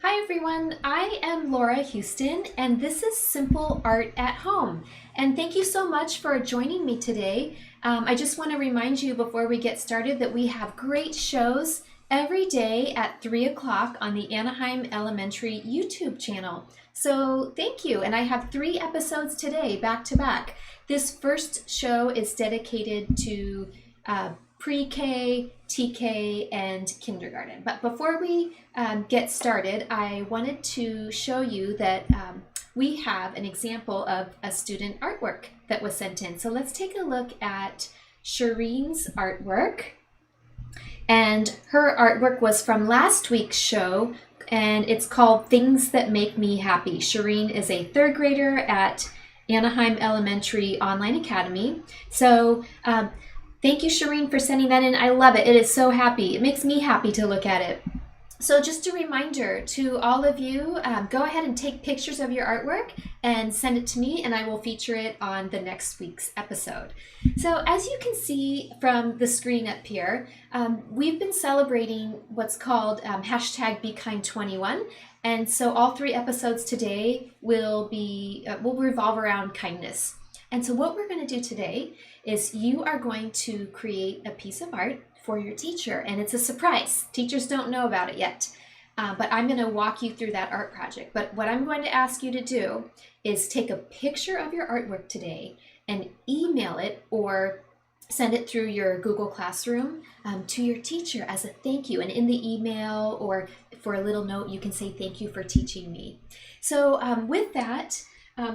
Hi everyone, I am Laura Houston and this is Simple Art at Home. And thank you so much for joining me today. I just want to remind you before we get started that we have great shows every day at 3 o'clock on the Anaheim Elementary YouTube channel. So thank you, and I have 3 episodes today back to back. This first show is dedicated to pre-K, TK, and kindergarten. But before we get started, I wanted to show you that we have an example of a student artwork that was sent in. So let's take a look at Shireen's artwork. And her artwork was from last week's show, and it's called Things That Make Me Happy. Shireen is a 3rd grader at Anaheim Elementary Online Academy. So thank you, Shireen, for sending that in. I love it. It is so happy. It makes me happy to look at it. So just a reminder to all of you, go ahead and take pictures of your artwork and send it to me, and I will feature it on the next week's episode. So as you can see from the screen up here, we've been celebrating what's called hashtag BeKind21. And so all 3 episodes today will revolve around kindness. And so what we're going to do today is you are going to create a piece of art for your teacher, and it's a surprise. Teachers don't know about it yet, but I'm going to walk you through that art project. But what I'm going to ask you to do is take a picture of your artwork today and email it or send it through your Google Classroom to your teacher as a thank you. And in the email or for a little note, you can say thank you for teaching me. So with that,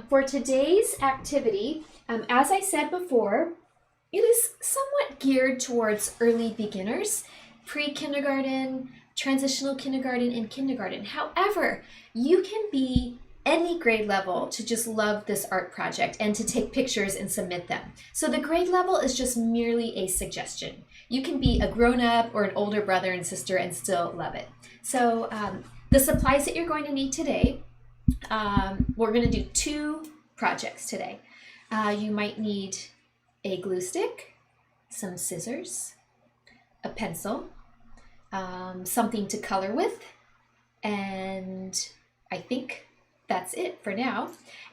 for today's activity, as I said before, it is somewhat geared towards early beginners, pre-kindergarten, transitional kindergarten, and kindergarten. However, you can be any grade level to just love this art project and to take pictures and submit them. So the grade level is just merely a suggestion. You can be a grown-up or an older brother and sister and still love it. So the supplies that you're going to need today, we're going to do 2 projects today. You might need a glue stick, some scissors, a pencil, something to color with, and I think that's it for now.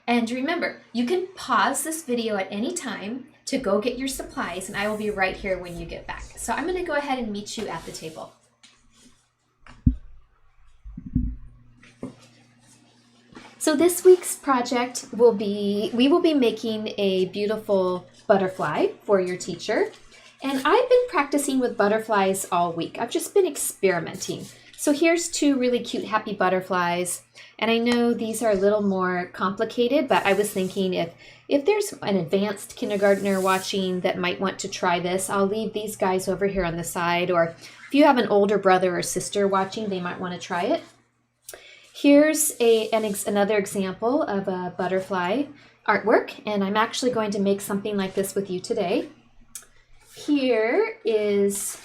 And remember, you can pause this video at any time to go get your supplies, and I will be right here when you get back. So I'm going to go ahead and meet you at the table. So this week's project we will be making a beautiful butterfly for your teacher. And I've been practicing with butterflies all week. I've just been experimenting. So here's 2 really cute happy butterflies. And I know these are a little more complicated, but I was thinking if there's an advanced kindergartner watching that might want to try this, I'll leave these guys over here on the side. Or if you have an older brother or sister watching, they might want to try it. Here's another example of a butterfly artwork, and I'm actually going to make something like this with you today. Here is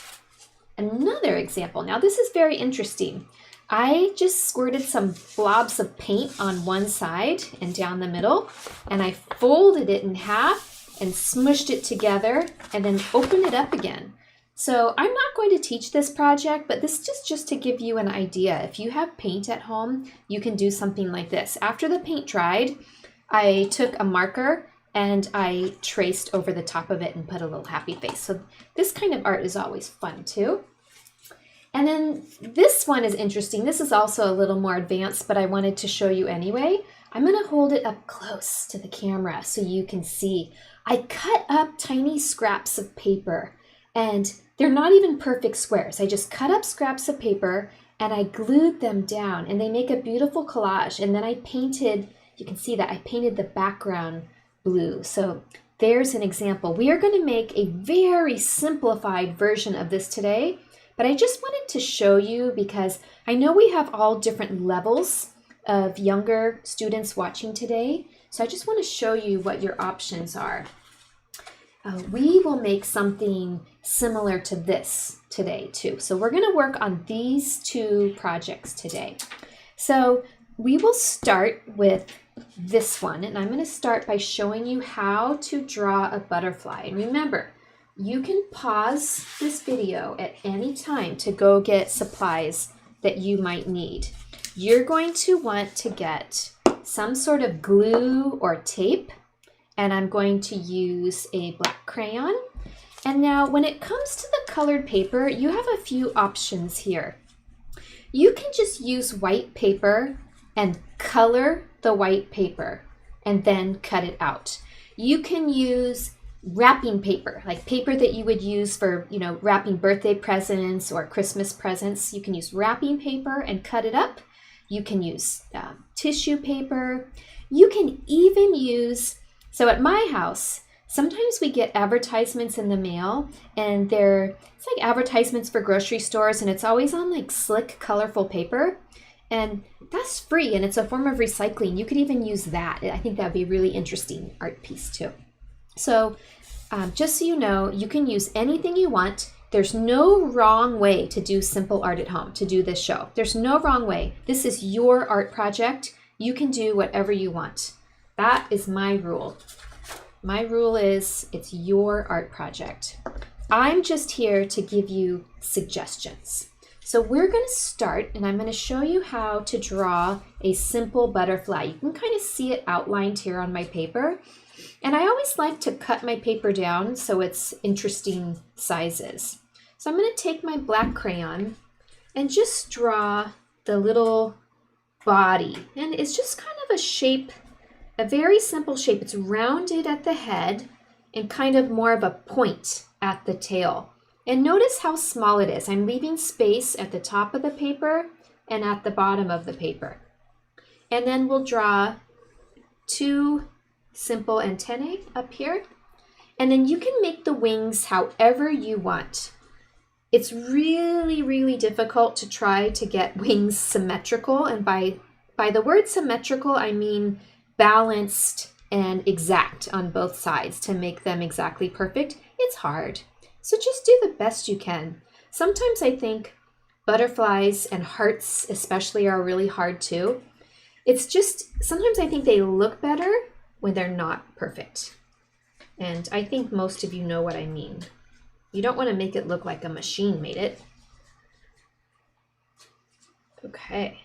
another example. Now this is very interesting. I just squirted some blobs of paint on one side and down the middle, and I folded it in half and smushed it together and then opened it up again. So I'm not going to teach this project, but this is just to give you an idea. If you have paint at home, you can do something like this. After the paint dried, I took a marker and I traced over the top of it and put a little happy face. So this kind of art is always fun too. And then this one is interesting. This is also a little more advanced, but I wanted to show you anyway. I'm going to hold it up close to the camera so you can see. I cut up tiny scraps of paper, and they're not even perfect squares. I just cut up scraps of paper and I glued them down, and they make a beautiful collage. And then I painted, you can see that I painted the background blue. So there's an example. We are going to make a very simplified version of this today, but I just wanted to show you because I know we have all different levels of younger students watching today. So I just want to show you what your options are. We will make something similar to this today too. So we're going to work on these 2 projects today. So we will start with this one, and I'm going to start by showing you how to draw a butterfly. And remember, you can pause this video at any time to go get supplies that you might need. you're going to want to get some sort of glue or tape, and I'm going to use a black crayon. And now when it comes to the colored paper, you have a few options here. You can just use white paper and color the white paper and then cut it out. You can use wrapping paper, like paper that you would use for, wrapping birthday presents or Christmas presents. You can use wrapping paper and cut it up. You can use tissue paper. You can even use, so at my house, sometimes we get advertisements in the mail, and it's like advertisements for grocery stores, and it's always on like slick, colorful paper. And that's free, and it's a form of recycling. You could even use that. I think that would be a really interesting art piece too. So just so you know, you can use anything you want. There's no wrong way to do simple art at home, to do this show. There's no wrong way. This is your art project. You can do whatever you want. That is my rule. My rule is it's your art project. I'm just here to give you suggestions. So we're going to start, and I'm going to show you how to draw a simple butterfly. You can kind of see it outlined here on my paper. And I always like to cut my paper down so it's interesting sizes. So I'm going to take my black crayon and just draw the little body. And it's just kind of a shape, a very simple shape. It's rounded at the head and kind of more of a point at the tail. And notice how small it is. I'm leaving space at the top of the paper and at the bottom of the paper. And then we'll draw two simple antennae up here. And then you can make the wings however you want. It's really, really difficult to try to get wings symmetrical. And by the word symmetrical, I mean balanced and exact on both sides to make them exactly perfect. It's hard. So just do the best you can. Sometimes I think butterflies and hearts especially are really hard too. It's just, sometimes I think they look better when they're not perfect. And I think most of you know what I mean. You don't want to make it look like a machine made it. Okay,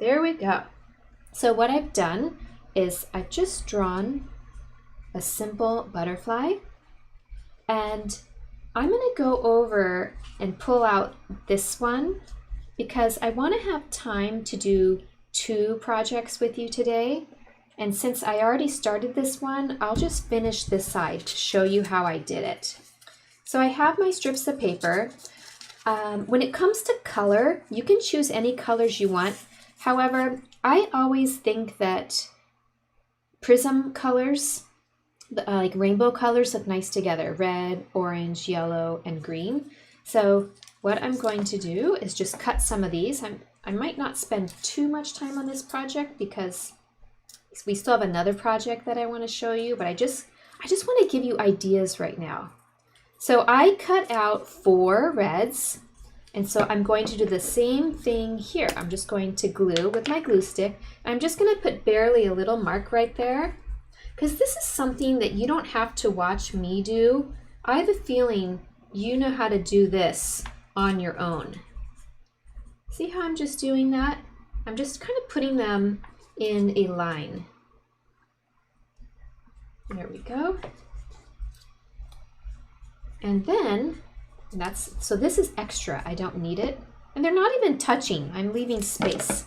there we go. So what I've done is I've just drawn a simple butterfly. And I'm going to go over and pull out this one because I want to have time to do two projects with you today. And since I already started this one, I'll just finish this side to show you how I did it. So I have my strips of paper. When it comes to color, you can choose any colors you want. However, I always think that prism colors, like rainbow colors, look nice together. Red, orange, yellow, and green. So what I'm going to do is just cut some of these. I might not spend too much time on this project because we still have another project that I want to show you, but I just want to give you ideas right now. So I cut out 4 reds, and so I'm going to do the same thing here. I'm just going to glue with my glue stick. I'm just going to put barely a little mark right there, because this is something that you don't have to watch me do. I have a feeling you know how to do this on your own. See how I'm just doing that? I'm just kind of putting them in a line. There we go. And then so this is extra. I don't need it. And they're not even touching. I'm leaving space.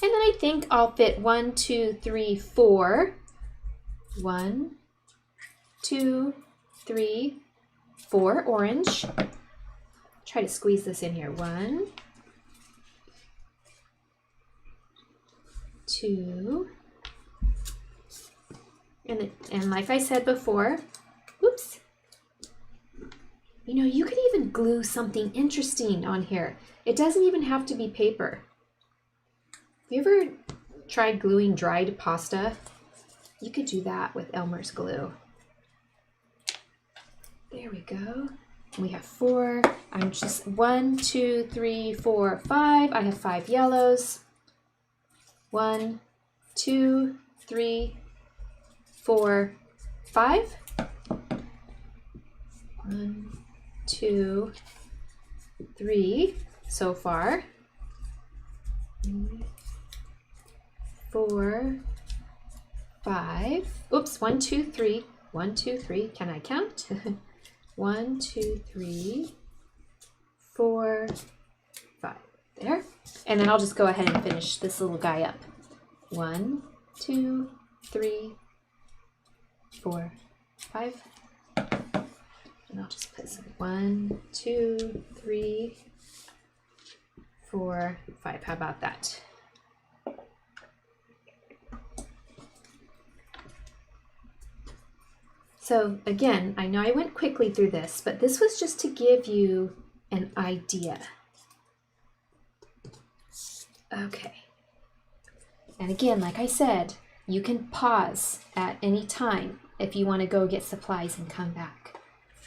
And then I think I'll fit 1, 2, 3, 4. 1, 2, 3, 4 orange. Try to squeeze this in here. 1, 2, and like I said before, oops, you could even glue something interesting on here. It doesn't even have to be paper. Have you ever tried gluing dried pasta? You could do that with Elmer's glue. There we go. We have 4. I'm just 1, 2, 3, 4, 5. I have 5 yellows. 1, 2, 3, 4, 5. 1, 2, 3 so far. 3, 4, 5. Oops, 1, 2, 3. 1, 2, 3. Can I count? 1, 2, 3, 4, 5. There. And then I'll just go ahead and finish this little guy up. 1, 2, 3, 4, 5. And I'll just put some 1, 2, 3, 4, 5. How about that? So again, I know I went quickly through this, but this was just to give you an idea. Okay. And again, like I said, you can pause at any time if you want to go get supplies and come back.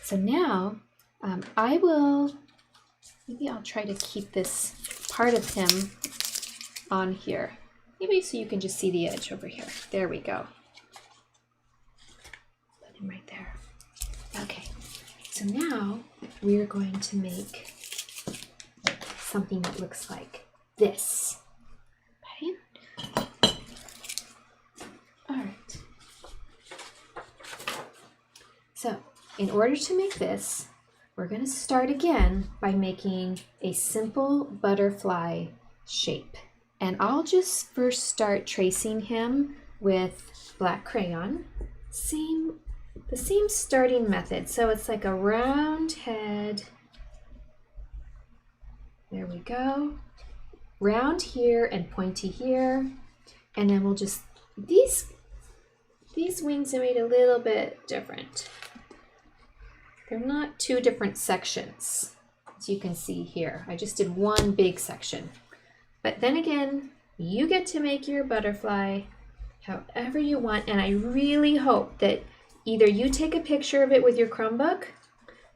So now maybe I'll try to keep this part of him on here. Maybe so you can just see the edge over here. There we go. Put him right there. Okay, so now we're going to make something that looks like this. Okay. All right. So in order to make this, we're going to start again by making a simple butterfly shape. And I'll just first start tracing him with black crayon. The same starting method. So it's like a round head. There we go. Round here and pointy here. And then we'll just, these wings are made a little bit different. They're not two different sections, as you can see here. I just did one big section. But then again, you get to make your butterfly however you want, and I really hope that either you take a picture of it with your Chromebook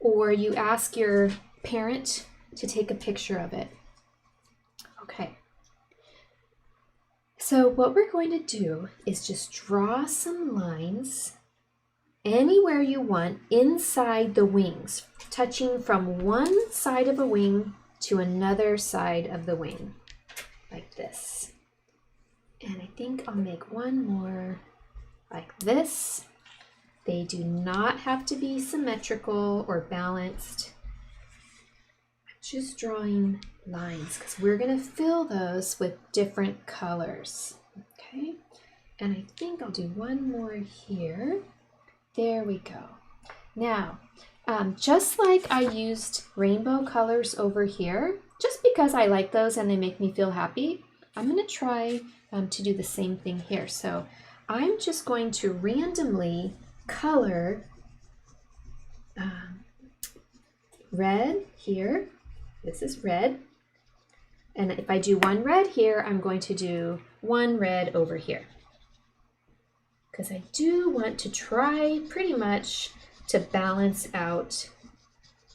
or you ask your parent to take a picture of it. Okay. So what we're going to do is just draw some lines anywhere you want inside the wings, touching from one side of a wing to another side of the wing, like this. And I think I'll make one more like this. They do not have to be symmetrical or balanced. I'm just drawing lines because we're going to fill those with different colors. Okay, and I think I'll do one more here. There we go. Now, just like I used rainbow colors over here, just because I like those and they make me feel happy, I'm going to try to do the same thing here. So I'm just going to randomly color red here. This is red. And if I do one red here, I'm going to do one red over here, because I do want to try pretty much to balance out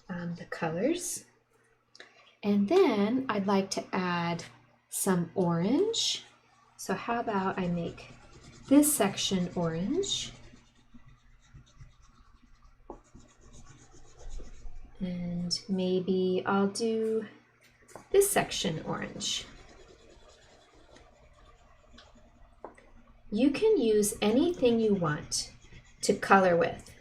the colors. And then I'd like to add some orange. So how about I make this section orange, and maybe I'll do this section orange. You can use anything you want to color with.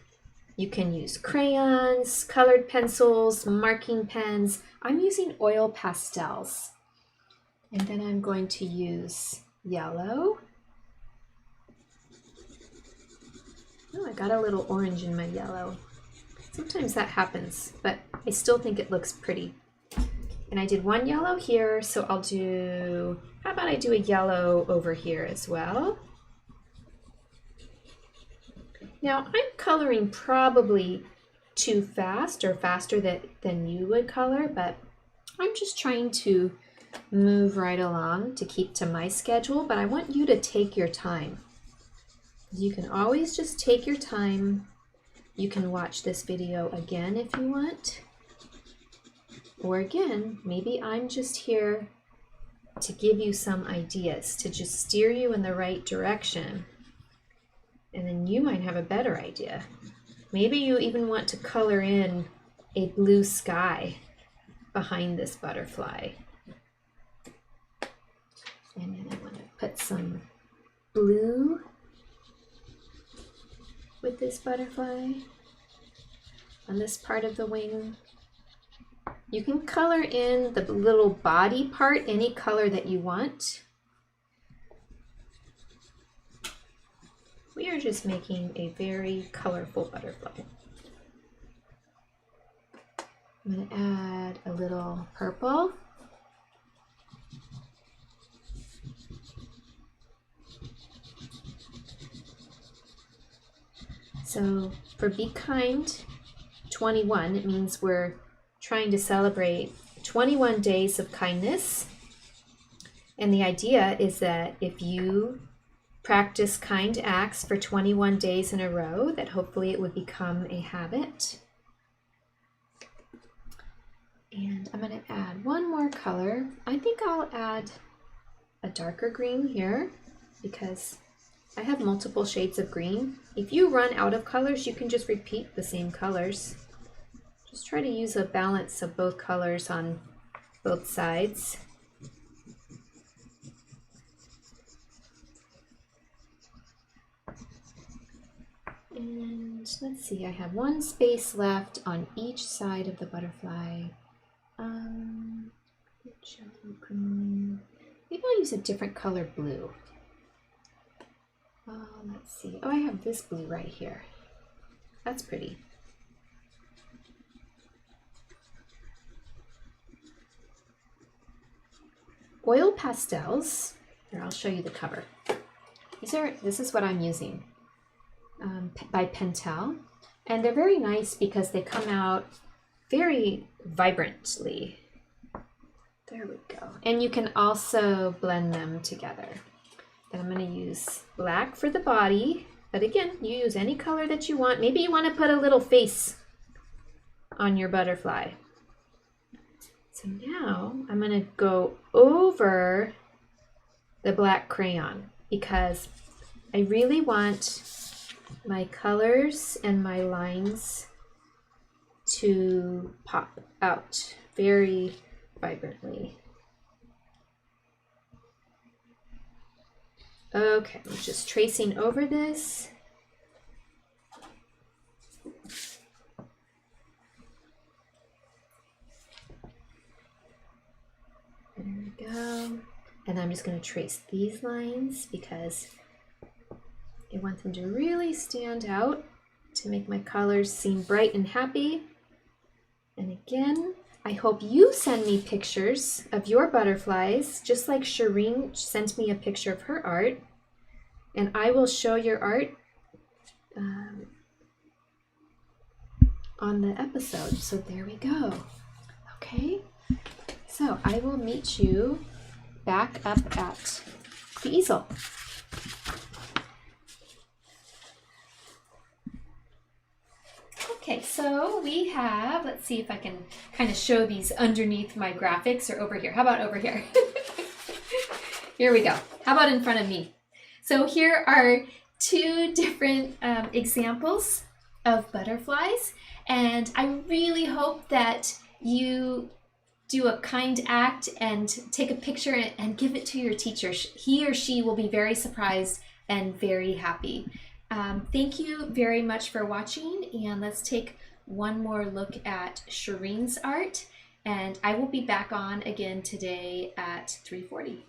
You can use crayons, colored pencils, marking pens. I'm using oil pastels. And then I'm going to use yellow. Oh, I got a little orange in my yellow. Sometimes that happens, but I still think it looks pretty. And I did one yellow here, so I'll do, how about I do a yellow over here as well? Now, I'm coloring probably too fast or faster than you would color, but I'm just trying to move right along to keep to my schedule, but I want you to take your time. You can always just take your time. You can watch this video again if you want. Or again, maybe I'm just here to give you some ideas, to just steer you in the right direction. And then you might have a better idea. Maybe you even want to color in a blue sky behind this butterfly. And then I want to put some blue with this butterfly on this part of the wing. You can color in the little body part any color that you want. We are just making a very colorful butterfly. I'm going to add a little purple. So for Be Kind 21, it means we're trying to celebrate 21 days of kindness. And the idea is that if you practice kind acts for 21 days in a row, that hopefully it would become a habit. And I'm going to add one more color. I think I'll add a darker green here because I have multiple shades of green. If you run out of colors, you can just repeat the same colors. Just try to use a balance of both colors on both sides. And let's see, I have one space left on each side of the butterfly. Jelly green. Maybe I'll use a different color blue. Let's see. Oh, I have this blue right here. That's pretty. Oil pastels. Here, I'll show you the cover. This is what I'm using by Pentel. And they're very nice because they come out very vibrantly. There we go. And you can also blend them together. Then I'm going to use black for the body. But again, you use any color that you want. Maybe you want to put a little face on your butterfly. So now I'm going to go over the black crayon because I really want my colors and my lines to pop out very vibrantly. Okay, I'm just tracing over this. There we go. And I'm just going to trace these lines because I want them to really stand out to make my colors seem bright and happy. And again, I hope you send me pictures of your butterflies, just like Shireen sent me a picture of her art. And I will show your art on the episode. So there we go. Okay, so I will meet you back up at the easel. Okay, so we have, let's see if I can kind of show these underneath my graphics or over here. How about over here? Here we go. How about in front of me? So here are two different examples of butterflies, and I really hope that you do a kind act and take a picture and give it to your teacher. He or she will be very surprised and very happy. Thank you very much for watching, and let's take one more look at Shireen's art, and I will be back on again today at 3:40.